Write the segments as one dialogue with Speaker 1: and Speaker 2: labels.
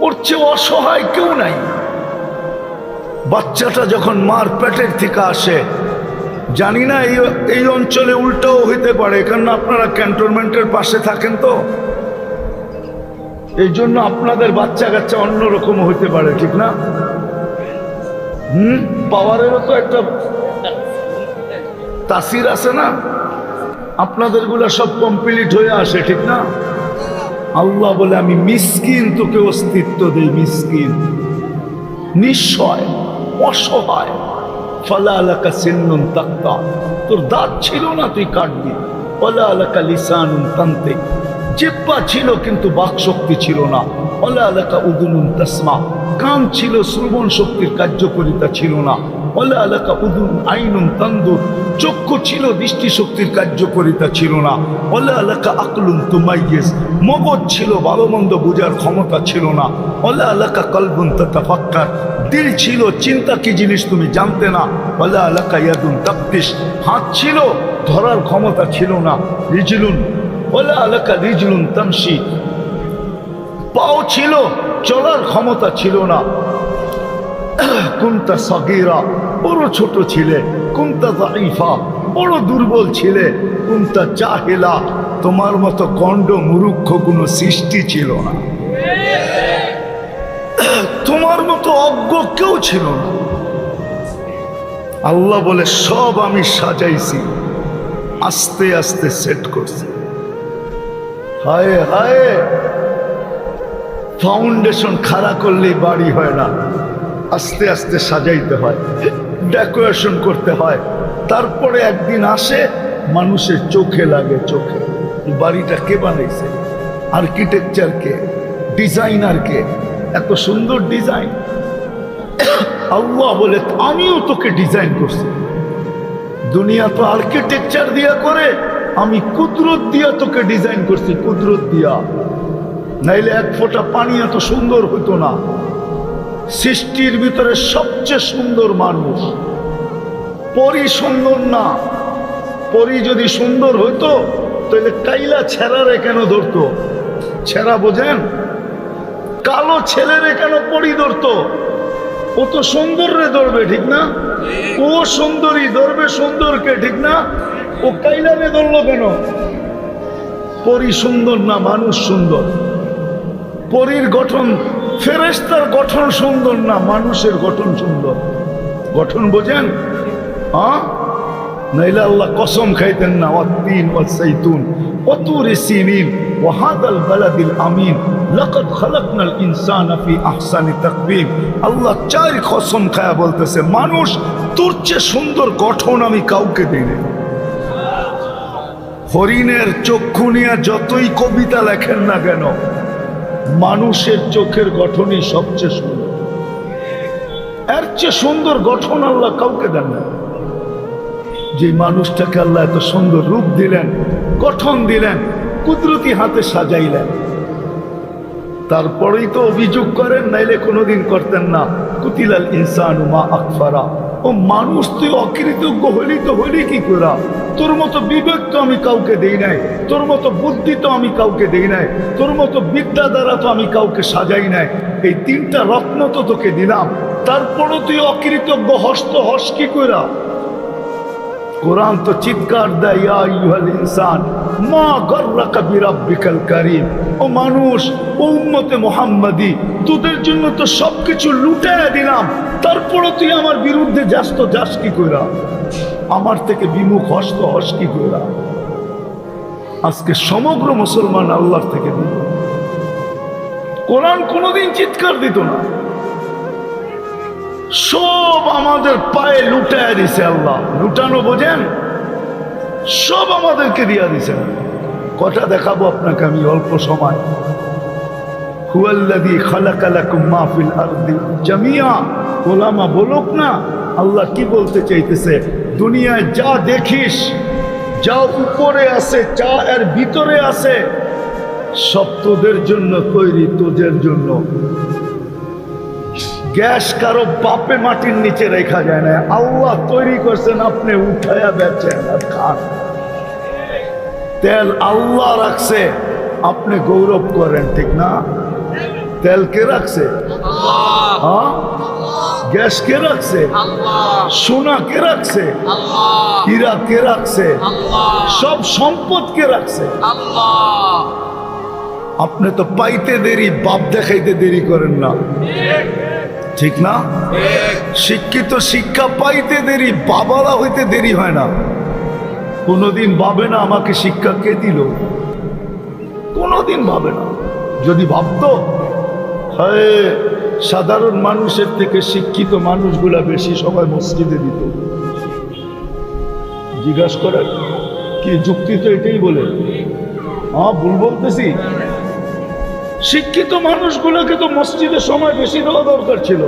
Speaker 1: ওর চেয়ে অসহায় কেউ নাই। বাচ্চাটা যখন মার পেটের থেকে আসে, জানি না এই অঞ্চলে উল্টাও হইতে পারে, কারণ আপনারা ক্যান্টনমেন্টের পাশে থাকেন, তো এই জন্য আপনাদের বাচ্চা কাচ্চা অন্যরকম হইতে পারে, ঠিক না? পাওয়ারেরও তো একটা তাসির আছে না? আপনাদের গুলা সব কমপ্লিট হয়ে আসে, ঠিক না? আল্লাহ বলে আমি মিসকিন তোকে অস্তিত্ব দেই, মিসকিন, নিঃস্বয়, অসহায়। ফালা আলাকা সিন্নুন তাক্তা, তোর দাঁত ছিল না, তুই কাটবি। ওয়ালা আলাকা লিসানুন তান্তিক, জিহ্বা ছিল কিন্তু বাক শক্তি ছিল না। ওয়ালা আলাকা উদুনুন তাসমা, কান ছিল, শ্রবণ শক্তির কার্যকারিতা ছিল না। ওয়ালা আলাকা উদুন আইনুন তানদুর, চক্ষু ছিল, দৃষ্টি শক্তির কার্যকারিতা ছিল না। ওয়ালা আলাকা আকলুন তুমাইয়িজ, মগজ ছিল, ভালো মন্দ বোঝার ক্ষমতা ছিল না। ওয়ালা আলাকা কলবুন তাতাফাক্কার, দিল ছিল, চিন্তা কি জিনিস তুমি জানতে না। ওয়ালা আলাকা ইয়াদুন তাবতিশ, হাত ছিল, ধরার ক্ষমতা ছিল না। রিজলুন, ওয়ালা আলাকা রিজলুন তামশি, পাও ছিল, চলার ক্ষমতা ছিল না। কুনতা সগীরা, বড় ছোট ছিলে। কুনতা যায়ীফা, বড় দুর্বল ছিলে। কুনতা জাহিলা, তোমার মতো গণ্ড মূর্খ কোনো সৃষ্টি ছিল না, তোমার মতো অজ্ঞ কেউ ছিল না। আল্লাহ বলে সব আমি সাজাইছি, আস্তে আস্তে সেট করছি। হায় হায়, ফাউন্ডেশন খাড়া করলেই বাড়ি হয় না, আস্তে আস্তে সাজাইতে হয়, ডেকোরেশন করতে হয়। তারপরে একদিন আসে, মানুষের চোখে লাগে, চোখে এই বাড়িটা কে বানাইছে, আর্কিটেকচার কে, ডিজাইনার কে, এত সুন্দর ডিজাইন। আল্লাহ বলে আমিও তোকে ডিজাইন করছি। দুনিয়া তো আর্কিটেকচার দিয়া করে, আমি কুদরত দিয়া তোকে ডিজাইন করছি, কুদরত দিয়া। নাইলে এক ফোঁটা পানি এত সুন্দর হতো না। সৃষ্টির ভিতরে সবচেয়ে সুন্দর মানুষ, পরি সুন্দর না। পরি যদি সুন্দর হইতো তাহলে কাইলা ছেঁড়ারে কেন ধরতো? ছেঁড়া বোঝেন? কালো ছেলেরে কেন পরি ধরতো? ও তো সুন্দর রে ধরবে, ঠিক না? ও সুন্দরী ধরবে সুন্দরকে, ঠিক না? ও কাইলারে ধরলো কেন? পরি সুন্দর না, মানুষ সুন্দর। পরীর গঠন, ফেরেশতার গঠন সুন্দর না, মানুষের গঠন সুন্দর। গঠন বোঝেন? হ্যাঁ, নাইলে আল্লাহ কসম খাইতেন না, ওয়াত্তিন ওয়াসসাইতুন ওয়াতুরি সিনিন ওয়া হাদাল বালাদিল আমিন লাকাদ খালাকনাল ইনসানা ফি আহসানি তাকবীম। আল্লাহ চার কসম খায়া বলতেছে, মানুষ তোর চেয়ে সুন্দর গঠন আমি কাউকে দিই না। হরিণের চক্ষু নিয়ে যতই কবিতা লেখেন না কেন, মানুষের চোখের গঠনই সবচেয়ে সুন্দর। এর চেয়ে সুন্দর গঠন আল্লাহ কাউকে দেন না। যে মানুষটাকে আল্লাহ এত সুন্দর রূপ দিলেন, গঠন দিলেন, কুদরতি হাতে সাজাইলেন, তারপরেই তো অভিযোগ করেন, নাইলে কোনোদিন করতেন না। কুতিলাল ইনসানু মা আকফারা, ও মানুষ তুই অকৃতজ্ঞ হলি কি করা? তোর মতো বিবেক তো আমি কাউকে দেই নাই, তোর মতো বুদ্ধি তো আমি কাউকে দেই নাই, তোর মতো বিদ্যা দ্বারা তো আমি কাউকে সাজাই নাই। এই তিনটা রত্ন তো তোকে দিলাম, তারপরও তুই অকৃতজ্ঞ হস কি করা? কোরআন তো চিৎকার দেয়, ইয়া আইয়ুহাল ইনসান মা গাররাকা বিরাব্বিকাল কারীম। ও মানুষ, ও উম্মতে মুহাম্মাদি, তোদের জন্য তো সবকিছু লুটায়া দিলাম, তারপরও তুই আমার বিরুদ্ধে যাস কি কইরা? আমার থেকে বিমুখ হস কি কইরা? আজকে সমগ্র মুসলমান আল্লাহর থেকে দিল। কোরআন কোনোদিন চিৎকার দিত না, সব আমাদের পায়ে লুটায় দিছে আল্লাহ। লুটানো বোঝেন? সব আমাদেরকে দিয়া দিছেন। কথা দেখাবো আপনাকে আমি অল্প সময়। হুয়াল্লাযী খালাকা লাকুম মা ফিল আরদি জামিয়া। ওলামা বলুক না আল্লাহ কি বলতে চাইতেছে। দুনিয়ায় যা দেখিস, যা উপরে আছে, যা এর ভিতরে আছে, সব তোদের জন্য তৈরি, তোদের জন্য। গ্যাস কারো বাপে মাটির নিচে রেখা যায় না, আল্লাহ তৈরি করছেন, আপনি উঠায়া বেচেন আর খান। তেল আল্লাহ রাখছে, আপনি গৌরব করেন, ঠিক না? তেল কে রাখছে? হ্যাঁ, গ্যাস কে রাখছে? সোনা কে রাখছে? হীরা কে রাখছে? সব সম্পদ কে রাখছে? আপনি তো পাইতে দেরি, বাপ দেখাইতে দেরি করেন না, ঠিক না? শিক্ষিত শিক্ষা পাইতে দেরি, বাবারা হইতে দেরি হয় না। কোনোদিন ভাবে না আমাকে শিক্ষা কে দিল, কোনোদিন ভাবে না। যদি ভাবতো, হয় সাধারণ মানুষের থেকে শিক্ষিত মানুষগুলা বেশি সময় মসজিদে দিত। জিজ্ঞাসা করেন কি যুক্তি? তো এটাই বলে। হ্যাঁ, ভুল বলতেছি? শিক্ষিত মানুষগুলোকে তো মসজিদে সময় বেশি দেওয়া দরকার ছিল,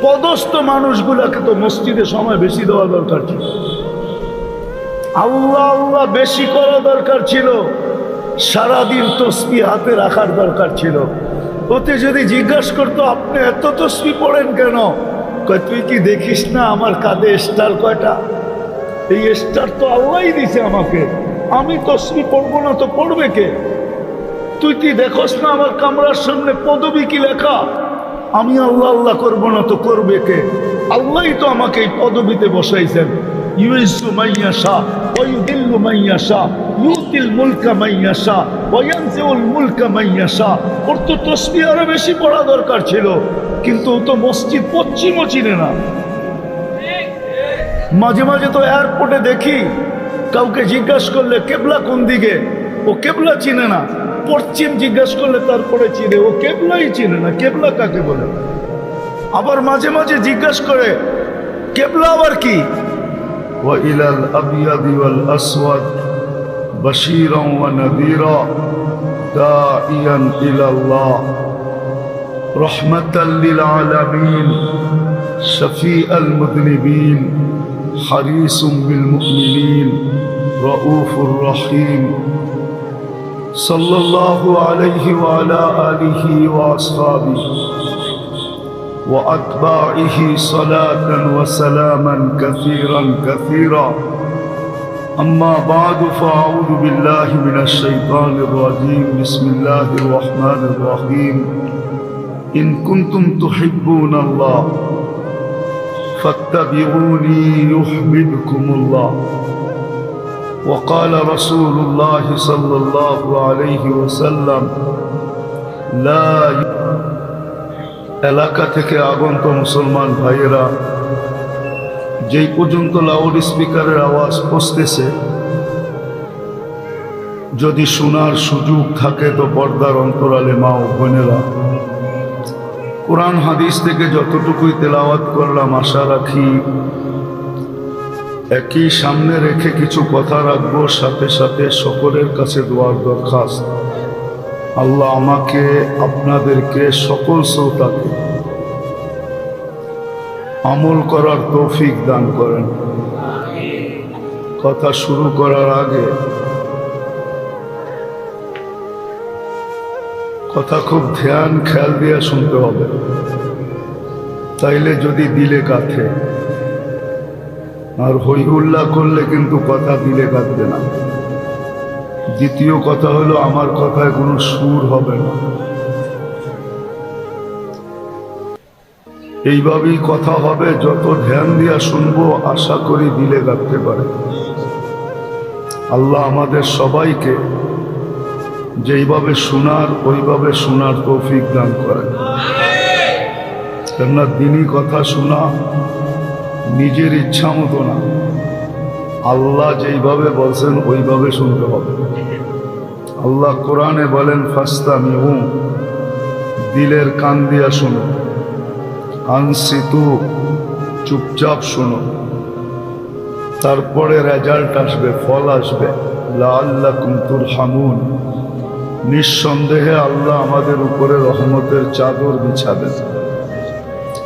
Speaker 1: পদস্থ মানুষগুলোকে তো মসজিদে সময় বেশি দেওয়া দরকার ছিল, আল্লাহ আল্লাহ বেশি করা দরকার ছিল, সারাদিন তসবিহ হাতে রাখার দরকার ছিল। ওতে যদি জিজ্ঞাসা করতো আপনি এত তসবিহ পড়েন কেন, কয় তুই কি দেখিস না আমার কাঁধে স্টার কয়টা? এই স্টার তো আল্লাহই দিছে আমাকে, আমি তসবিহ পড়বো না তো পড়বে কে? তুই কি দেখোস না আমার কামরার সামনে পদবী কি লেখা? আমি আল্লাহ আল্লাহ করবো না তো করবে কে? আল্লাহই তো আমাকে এই পদবীতে বসাইছেন। ইউইজ্জু মান ইয়াশা ওয়া ইউযিল্লু মান ইয়াশা ইউতিল মুলকা মান ইয়াশা ওয়া ইয়ানজিউল মুলকা মান ইয়াশা। ওর তো তাসবিহ আরো বেশি পড়া দরকার ছিল, কিন্তু ও তো মসজিদ পশ্চিমও চিনে না। মাঝে মাঝে তো এয়ারপোর্টে দেখি কাউকে জিজ্ঞাসা করলে কেবলা কোন দিকে, ও কেবলা চিনে না। পশ্চিম জিজ্ঞাসা করলে তারপরে চিনে, ও কেবলাই চিনে না, কেবলা কাকে বলে। আবার মাঝে মাঝে জিজ্ঞাসা করে কেবলা আবার কি? ওয়া ইলাল আবিয়াদি ওয়াল আসওয়াদ বাশীরান ওয়া নাযীরা দাঈয়ান ইলাল্লাহ রাহমাতাল লিল আলামিন শাফীআল মুযনিবিন হারিসুম বিল মুমিনিন রাউফুর রহিম সাল্লাল্লাহু আলাইহি ওয়া আলা আলিহি ওয়া আসহাবিহি ওয়া আতবাইহি সালাতান ওয়া সালামান কাসীরান কাসীরা। আম্মা বা'দু ফাআউযু বিল্লাহি মিনাশ শাইতানির রাজীম। বিসমিল্লাহির রাহমানির রাহিম। ইন কুনতুম তুহিব্বুনাল্লাহ ফাত্তাবিউনি ইউহিব্বুকুমুল্লাহ। وقال رسول الله صلى الله عليه وسلم لا। এলাকা থেকে আগন্ত মুসলমান ভাইয়েরা, যেই পর্যন্ত লাউড স্পিকারের আওয়াজ পৌঁছতেছে, যদি শোনার সুযোগ থাকে তো পর্দার অন্তরালে মা ও বোনেরা, কোরআন হাদিস থেকে যতটুকুই তেলাওয়াত করলাম আশা রাখি একই সামনে রেখে কিছু কথা রাখবো, সাথে সাথে সকলের কাছে দোয়ার দরখাস্ত। আল্লাহ আমাকে, আপনাদেরকে, সকল শ্রোতাকে আমল করার তৌফিক দান করেন। কথা শুরু করার আগে কথা খুব ধ্যান খেয়াল দিয়ে শুনতে হবে, তাইলে যদি দিলে কাঁথে। আর হই হুল্লা করলে কিন্তু কথা দিলে কাঁদবে না। দ্বিতীয় কথা হলো আমার কথায় কোনো সুর হবে না। এইভাবেই কথা হবে, যত ধ্যান দিয়া শুনবো আশা করি দিলে কাঁদতে পারে। আল্লাহ আমাদের সবাইকে যেইভাবে শোনার ওইভাবে শোনার তৌফিক দান করেন। কেননা দিনই কথা শোনা নিজের ইচ্ছা মতো না, আল্লাহ যেইভাবে বলছেন ওইভাবে শুনতে হবে। আল্লাহ কোরআনে বলেন ফাস্তামিউ, দিলের কান দিয়া শোনো, আনসিতু, চুপচাপ শোনো, তারপরে রেজাল্ট আসবে, ফল আসবে। লাআল্লাকুম তুরহামুন, নিঃসন্দেহে আল্লাহ আমাদের উপরে রহমতের চাদর বিছাবেন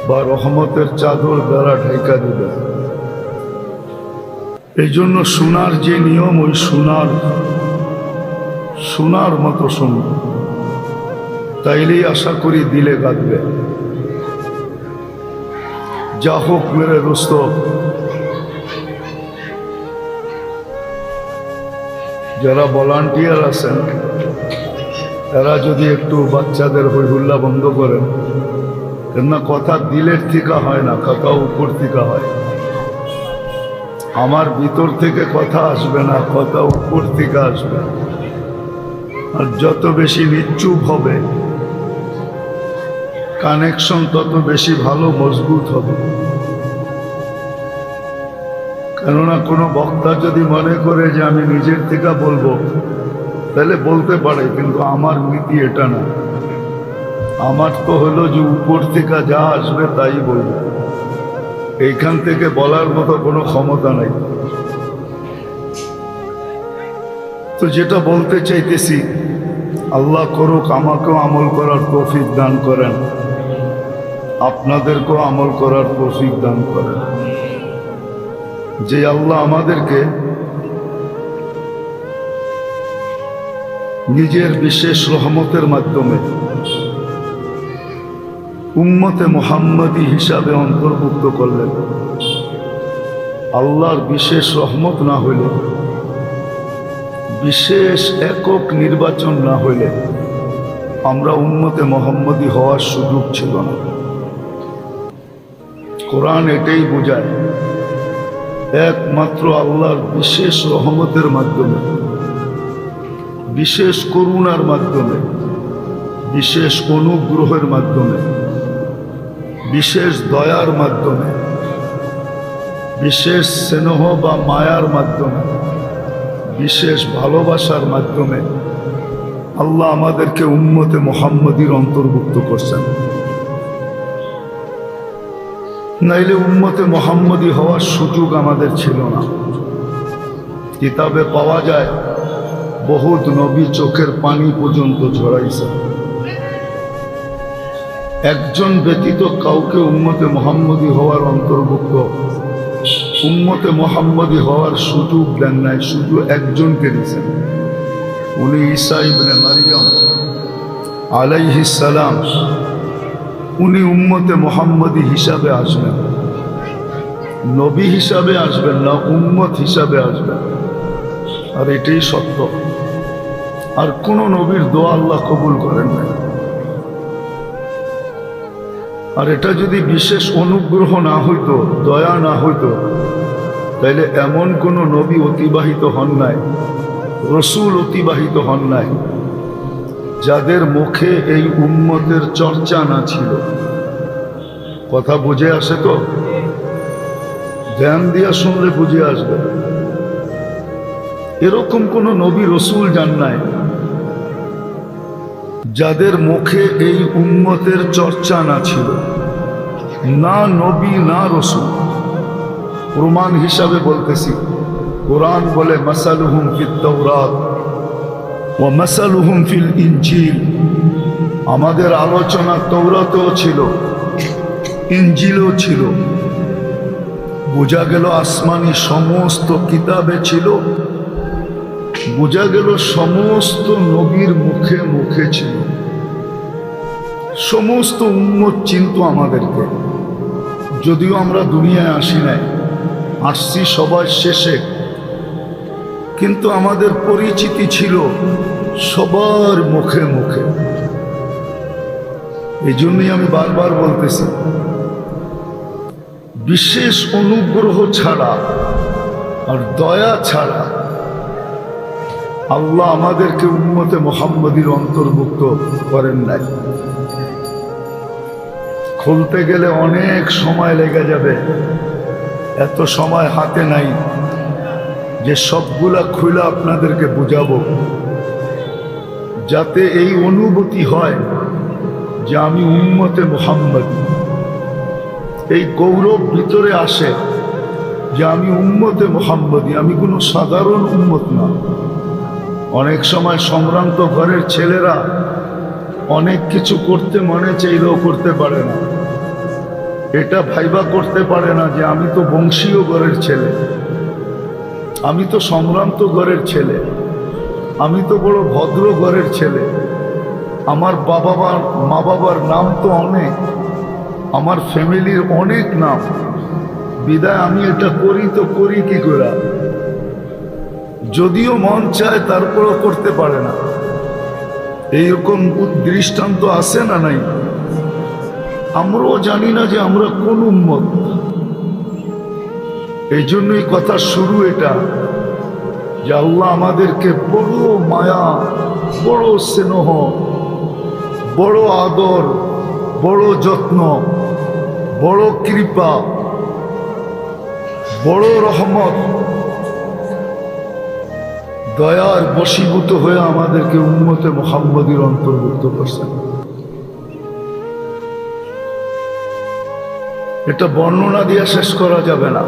Speaker 1: বা রহমতের চাদর দ্বারা ঢেকা দেবেন। এই জন্য শোনার যে নিয়ম, ওই শোনার মতো শুনুন, তাইলেই আশা করি দিলে কাঁদবে। যা হোক মেরে দোস্ত, যারা ভলান্টিয়ার আছেন এরা যদি একটু বাচ্চাদের হই হুল্লা বন্ধ করেন, কেননা কথা দিলের থেকে হয় না, কথা উপর থেকে হয়। আমার ভিতর থেকে কথা আসবে না, কথা উপর থেকে আসবে। আর যত বেশি নিশ্চুপ হবে কানেকশন তত বেশি ভালো মজবুত হবে। কেননা কোনো বক্তা যদি মনে করে যে আমি নিজের থেকে বলবো, তাহলে বলতে পারে, কিন্তু আমার নীতি এটা না। আমার তো হলো যে উপর থেকে যা আসবে তাই বলবো, এইখান থেকে বলার মতো কোনো ক্ষমতা নাই। তো যেটা বলতে চাইতেছি, আল্লাহ করুক আমাকেও আমল করার তৌফিক দান করেন, আপনাদেরকেও আমল করার তৌফিক দান করেন। যে আল্লাহ আমাদেরকে নিজের বিশেষ রহমতের মাধ্যমে উম্মতে মুহাম্মদী হিসাবে অন্তর্ভুক্ত করলেন। আল্লাহর বিশেষ রহমত না হইলে, বিশেষ একক নির্বাচন না হইলে আমরা উম্মতে মুহাম্মদী হওয়ার সুযোগ ছিল না। কোরআন এটাই বোঝায়, একমাত্র আল্লাহর বিশেষ রহমতের মাধ্যমে, বিশেষ করুণার মাধ্যমে, বিশেষ অনুগ্রহের মাধ্যমে, বিশেষ দয়ার মাধ্যমে, বিশেষ স্নেহ বা মায়ার মাধ্যমে, বিশেষ ভালোবাসার মাধ্যমে আল্লাহ আমাদেরকে উম্মতে মুহাম্মদীর অন্তর্ভুক্ত করছেন। নাইলে উম্মতে মুহাম্মদী হওয়ার সুযোগ আমাদের ছিল না। কিতাবে পাওয়া যায় বহুত নবী চোখের পানি পর্যন্ত ঝরাইছে, একজন ব্যতীত কাউকে উম্মতে মুহাম্মদী হওয়ার অন্তর্ভুক্ত, উম্মতে মুহাম্মদী হওয়ার সুযোগ দেন নাই। শুধু একজনকে দিয়েছেন, উনি ঈসা ইবনে মারইয়াম আলাইহিস সালাম। উনি উম্মতে মুহাম্মদী হিসাবে আসবেন, নবী হিসাবে আসবেন না, উম্মত হিসাবে আসবেন। আর এটাই সত্য। আর কোন নবীর দোয়া আল্লাহ কবুল করেন না। আর এটা যদি বিশেষ অনুগ্রহ না হইতো, দয়া না হইতো, তাইলে এমন কোন নবী অতিবাহিত হন নাই, রসুল অতিবাহিত হন নাই, যাদের মুখে এই উম্মতের চর্চা না ছিল। কথা বুঝে আসে তো? ধ্যান দিয়া শুনলে বুঝে আসবে। এরকম কোন নবী রসুল যান নাই যাদের মুখে এই উম্মতের চর্চা না ছিল, না নবী না রসুল। প্রমাণ হিসাবে বলতেছি, কোরআন বলে মাসালুহুম ফিত তাওরাত ওয়া মাসালুহুম ফিল ইনজিল। আমাদের আলোচনা তৌরাতেও ছিল, ইনজিলও ছিল। বোঝা গেল আসমানি সমস্ত কিতাবে ছিল, বোঝা গেল সমস্ত নবীর মুখে মুখে ছিল। সমস্ত উম্মত চিনত আমাদেরকে, যদিও আমরা দুনিয়ায় আসি নাই, আসছি সবার শেষে, কিন্তু আমাদের পরিচিতি ছিল সবার মুখে মুখে। এই জন্যই আমি বারবার বলতেছি, বিশেষ অনুগ্রহ ছাড়া আর দয়া ছাড়া আল্লাহ আমাদেরকে উম্মতে মুহাম্মদীর অন্তর্ভুক্ত করেন নাই। খুলতে গেলে অনেক সময় লেগে যাবে, এত সময় হাতে নাই যে সবগুলা খুলে আপনাদেরকে বুঝাবো, যাতে এই অনুভূতি হয় যে আমি উম্মতে মুহাম্মদী। এই গৌরব ভিতরে আসে যে আমি উম্মতে মুহাম্মদী, আমি কোনো সাধারণ উম্মত না। অনেক সময় সম্ভ্রান্ত ঘরের ছেলেরা অনেক কিছু করতে মনে চাইলেও করতে পারে না। এটা ভাইবা করতে পারে না যে আমি তো বংশীয় ঘরের ছেলে, আমি তো সম্ভ্রান্ত ঘরের ছেলে, আমি তো বড় ভদ্র ঘরের ছেলে, আমার মা বাবার নাম তো অনেক, আমার ফ্যামিলির অনেক নাম, বিদায় আমি এটা করি তো করি কি করে? যদিও মন চায় তারপরও করতে পারে না। এইরকম দৃষ্টান্ত আছে না নাই? আমরাও জানি না যে আমরা কোন উম্মত। এই জন্যই কথা শুরু এটা, যে আল্লাহ আমাদেরকে বড় মায়া, বড় স্নেহ, বড় আদর, বড় যত্ন, বড় কৃপা, বড় রহমত, দয়ার বশীভূত হয়ে আমাদেরকে উম্মতে মুহাম্মদীর অন্তর্ভুক্ত করছেন। এটা বর্ণনা দিয়ে শেষ করা যাবে না,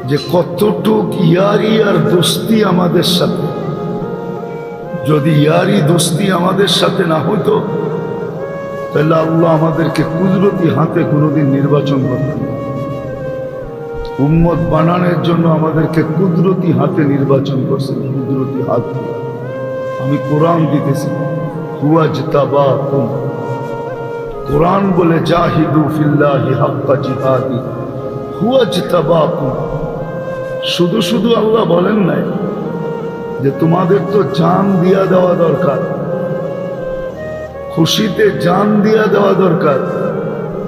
Speaker 1: যে কতটুক ইয়ারি আর দোস্তি আমাদের সাথে। যদি ইয়ারি দোস্তি আমাদের সাথে না হতো, তাহলে আল্লাহ আমাদেরকে কুদরতি হাতে কোনোদিন নির্বাচন করতেন। উম্মত বানানোর জন্য আমাদেরকে কুদরতি হাতে নির্বাচন করছেন, কুদরতি হাত। আমি কোরআন দিতেছি, হুয়াজতাবাকুম। কোরআন বলে জাহিদু ফিল্লাহি হাক্কা জিহাদি, হুয়াজতাবাকুম। শুধু শুধু আল্লাহ বলেন নাই যে তোমাদের তো জান দিয়া দেওয়া দরকার, খুশিতে জান দিয়া দেওয়া দরকার,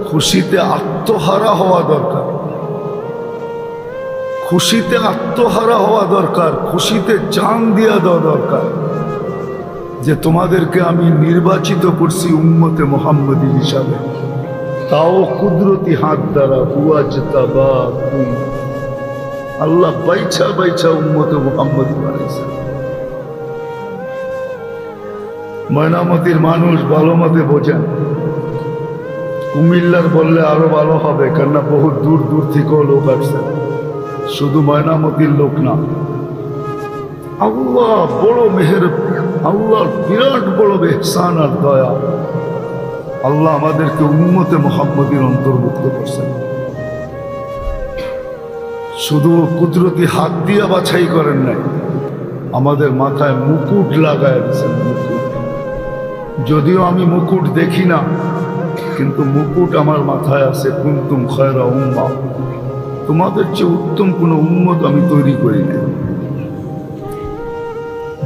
Speaker 1: খুশিতে আত্মহারা হওয়া দরকার, খুশিতে আত্মহারা হওয়া দরকার, খুশিতে জান দিয়া দেওয়া দরকার, যে তোমাদেরকে আমি নির্বাচিত করছি উম্মতে মুহাম্মদী হিসাবে, তাও কুদরতি হাত দ্বারা। হুয়াজতাবাকুম। আল্লাহ বাইছা বাইছা উম্মতে মুহাম্মদী বানাইছে। ময়নামতির মানুষ ভালো মতে বোঝেন, কুমিল্লার বললে আরো ভালো হবে, কেননা বহু দূর দূর থেকেও লোক আসছে, শুধু ময়নামতির লোক না। আল্লাহ বড় মেহের, আল্লাহর বিরাট বড় ইহসান আর দয়া। আল্লাহ আমাদেরকে উম্মতে মুহাম্মদীর অন্তর্ভুক্ত করছেন। শুধু কুদরতি হাত দিয়া বাছাই করেন নাই, আমাদের মাথায় মুকুট লাগায় দিয়েছেন। মুকুট, যদিও আমি মুকুট দেখি না, কিন্তু মুকুট আমার মাথায় আছে। কুনতুম খায়রা উম্মাহ, তোমাদের চেয়ে উত্তম কোনো উম্মত আমি তৈরি করি না।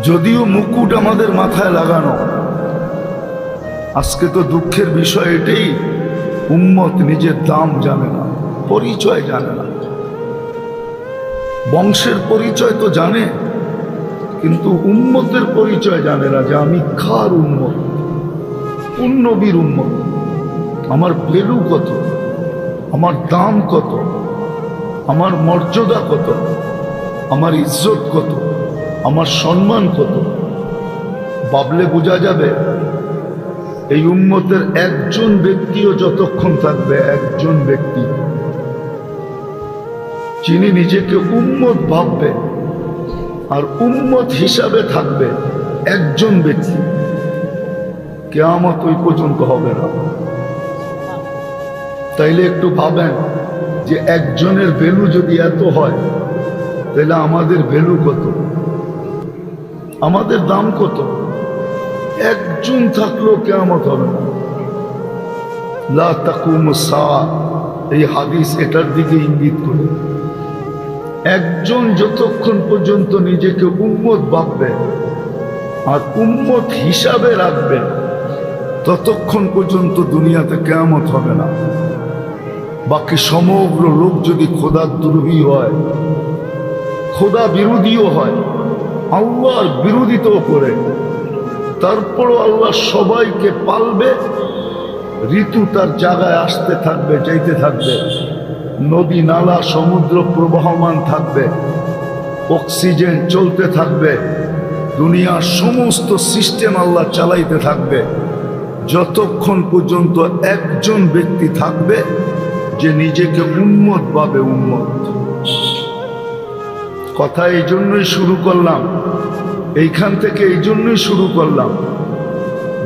Speaker 1: যদিও মুকুট আমাদের মাথায় লাগানো, আজকে তো দুঃখের বিষয় এটাই, উম্মত নিজের দাম জানে না, পরিচয় জানে না। বংশের পরিচয় তো জানে, কিন্তু উম্মতের পরিচয় জানে না, যে আমি কার উম্মত, কোন নবীর উম্মত, আমার ভ্যালু কত, আমার দাম কত, আমার মর্যাদা কত, আমার ইজ্জত কত, আমার সম্মান কত। ভাবলে বোঝা যাবে এই উম্মতের একজন ব্যক্তিও যতক্ষণ থাকবে, একজন ব্যক্তি যিনি নিজেকে উম্মত ভাববে আর উম্মত হিসাবে থাকবে, একজন ব্যক্তি, কিয়ামত ওই পর্যন্ত হবে না। তাইলে একটু ভাবেন যে একজনের ভ্যালু যদি এত হয়, তাহলে আমাদের ভ্যালু কত, আমাদের দাম কত? একজন থাকলেও কিয়ামত হবে না। লা তাকুমুস সাআ, এই হাদিস এটার দিকে ইঙ্গিত করে। একজন যতক্ষণ পর্যন্ত নিজেকে উম্মত ভাববে আর উম্মত হিসাবে রাখবে, ততক্ষণ পর্যন্ত দুনিয়াতে কিয়ামত হবে না। বাকি সমগ্র লোক যদি খোদার দ্রোহী হয়, খোদা বিরোধীও হয়, আল্লাহর বিরোধিতাও করে, তারপরও আল্লাহ সবাইকে পালবে। ঋতু তার জায়গায় আসতে থাকবে, যাইতে থাকবে, নদী নালা সমুদ্র প্রবাহমান থাকবে, অক্সিজেন চলতে থাকবে, দুনিয়ার সমস্ত সিস্টেম আল্লাহ চালাইতে থাকবে, যতক্ষণ পর্যন্ত একজন ব্যক্তি থাকবে যে নিজেকে উম্মত ভাবে। উম্মত কথা এই জন্যই শুরু করলাম, এইখান থেকে এই জন্যই শুরু করলাম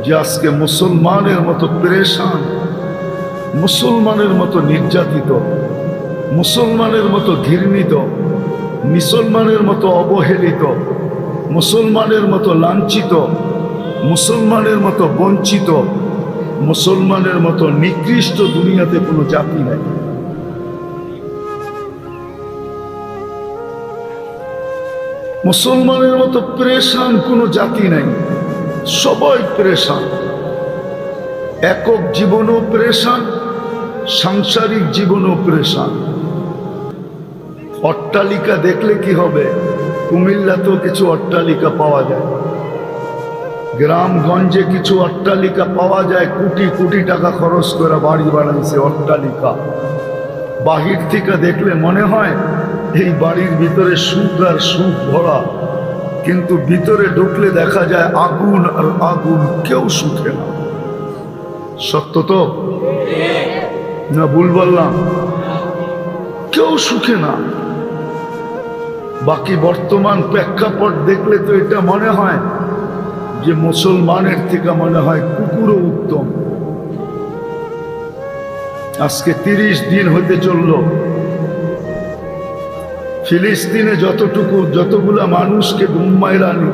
Speaker 1: যে আজকে মুসলমানের মতো পেরেশান, মুসলমানের মতো নির্যাতিত, মুসলমানের মতো ঘৃণিত, মুসলমানের মতো অবহেলিত, মুসলমানের মতো লাঞ্ছিত, মুসলমানের মতো বঞ্চিত, মুসলমানের মতো নিকৃষ্ট দুনিয়াতে কোনো জাতি নাই। মুসলমানের মতো পেরেশান কোনো জাতি নাই। সবাই প্রেশান, একক জীবনও প্রেশান, সাংসারিক জীবনও প্রেশান। অট্টালিকা দেখলে কি হবে? কুমিল্লাতেও কিছু অট্টালিকা পাওয়া যায়, গ্রামগঞ্জে কিছু অট্টালিকা পাওয়া যায়, কোটি কোটি টাকা খরচ করে বাড়ি বানাইছে অট্টালিকা। বাহির থেকে দেখলে মনে হয় এই বাড়ির ভিতরে সুখ আর সুখ ভরা, কিন্তু ভিতরে ঢুকলে দেখা যায় আগুন আর আগুন, কেউ সুখে না। সত্য তো না ভুল বললাম? কেউ সুখে না। বাকি বর্তমান প্রেক্ষাপট দেখলে তো এটা মনে হয় যে মুসলমানের থেকে মনে হয় কুকুরও উত্তম। আজকে 30 দিন হতে চলল, ফিলিস্তিনে যতগুলা মানুষকে গুম্মাইরানি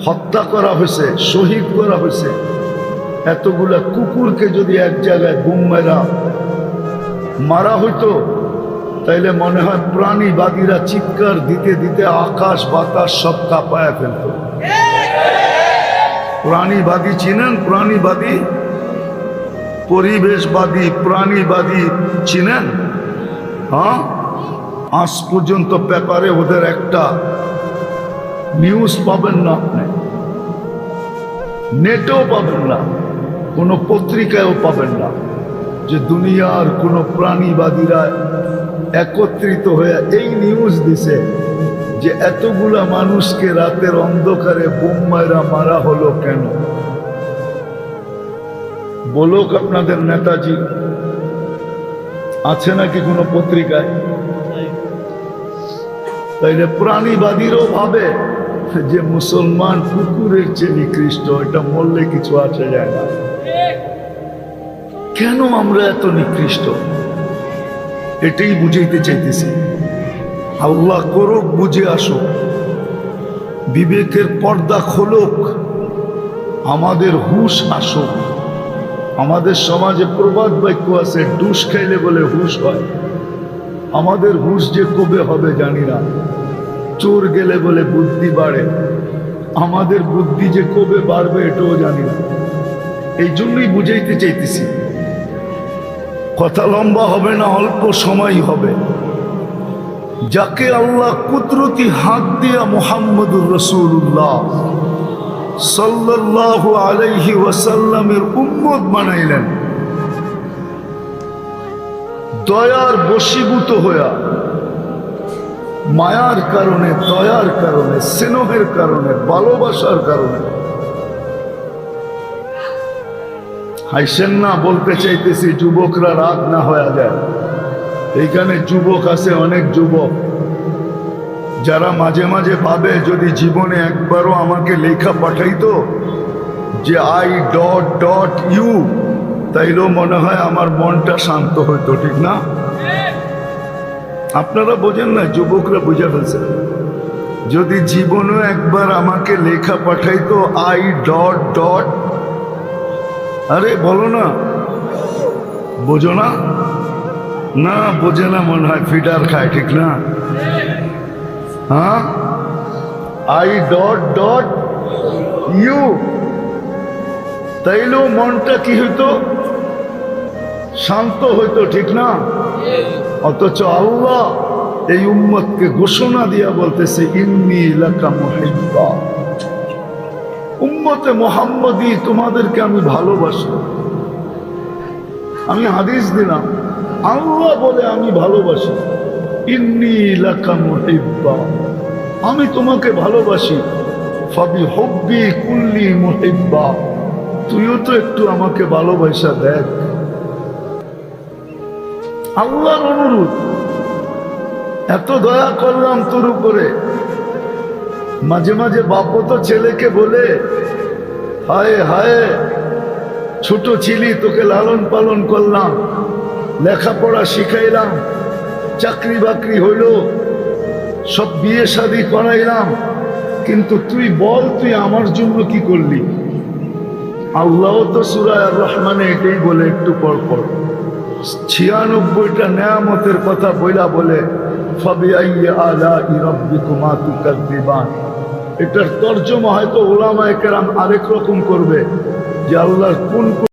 Speaker 1: হত্যা করা হয়েছে, শহীদ করা হয়েছে, এতগুলা কুকুরকে যদি এক জায়গায় গুম্মাইরা মারা হইতো, তাইলে মনে হয় প্রাণীবাদীরা চিৎকার দিতে দিতে আকাশ বাতাস সব কাঁপায় ফেলত। প্রাণীবাদী চিনেন? প্রাণীবাদী, পরিবেশবাদী, প্রাণীবাদী চিনেন? হ্যাঁ, আজ পর্যন্ত পেপারে ওদের একটা নিউজ পাবেন না, আপনি নেটেও পাবেন না, কোনো পত্রিকায়ও পাবেন না যে দুনিয়ার কোনো প্রাণীবাদীরা একত্রিত হয়ে এই নিউজ দিছে যে এতগুলা মানুষকে রাতের অন্ধকারে বোম মারা হলো কেন। বলুক আপনাদের নেতাজি, আছে নাকি কোনো পত্রিকায়? তাইলে প্রাণীবাদীরও ভাবে যে মুসলমান কুকুরের চেয়ে নিকৃষ্ট, এটা মরলে কিছু আসে যায় না। কেন আমরা এত নিকৃষ্ট? এটাই বুঝাইতে চাইতেছি। আল্লাহ করুক, বুঝে আসুক, বিবেকের পর্দা খোলক, আমাদের হুশ আসুক। আমাদের সমাজে প্রবাদ বাক্য আছে, ডুস খাইলে বলে হুশ হয়। আমাদের হুশ যে কবে হবে জানি না। চোর গেলে বলে বুদ্ধি বাড়ে, আমাদের বুদ্ধি যে কবে বাড়বে এটাও জানি না। এই জন্যই বুঝাইতে চাইতেছি। কথা লম্বা হবে না, অল্প সময় হবে। যাকে আল্লাহ কুদরতি হাত দিয়া মুহাম্মদুর রাসূলুল্লাহ সাল্লাল্লাহু আলাইহি ওয়াসাল্লামের উম্মত বানাইলেন, দয়ার বশীভূত হইয়া, মায়ার কারণে, দয়ার কারণে, স্নেহের কারণে, ভালোবাসার কারণে। হাইসেন না, বলতে চাইতেছি যুবকরা রাগ না হয়ে যায়। এইখানে যুবক আছে, অনেক যুবক যারা মাঝে মাঝে ভাবে যদি জীবনে একবারও আমাকে লেখা পাঠাইতো যে I.U, তাইলেও মনে হয় আমার মনটা শান্ত হইতো, ঠিক না? আপনারা বোঝেন না, যুবকরা বুঝে ফেলছে। যদি জীবনেও একবার আমাকে লেখা পাঠাইতো I. আরে বলো না, বোঝো না? না বোঝে না মনে হয়, ফিডার খায়, ঠিক না? হ্যাঁ, I.U, তাইলেও মনটা কি হইতো? শান্ত হইতো, ঠিক না? অথচ আল্লাহ এই উম্মতকে ঘোষণা দিয়া বলতেছে ইন্নী লাকা মুহিব্বা, উম্মতে মুহাম্মদী তোমাদেরকে আমি ভালোবাসি। আমি হাদিস দিলাম, আল্লাহ বলে আমি ভালোবাসি। ইন্নী লাকা মুহিব্বা, আমি তোমাকে ভালোবাসি। ফাবি হুব্বি কুল্লি মুহিব্বা, তুইও তো একটু আমাকে ভালোবাসা দেখ। আল্লাহর অনুরোধ, এত দয়া করলাম তোর উপরে। মাঝে মাঝে বাপও তো ছেলেকে বলে, হায় হায় ছোট ছিলি, তোকে লালন পালন করলাম, লেখাপড়া শিখাইলাম, চাকরি বাকরি হইল, সব বিয়ে শাদী করাইলাম, কিন্তু তুই বল তুই আমার জন্য কি করলি? আল্লাহ তো সূরা আর রহমানে এটাই বলে, একটু পর পর 96টা নেয়ামতের কথা বইলা বলে ফাবিআইয়ি আলাই রাব্বিকুমা তুকাযযিবান, এটার তর্জমা হয়তো ওলামায়ে কেরাম আরেক রকম করবে যে আল্লাহর কোন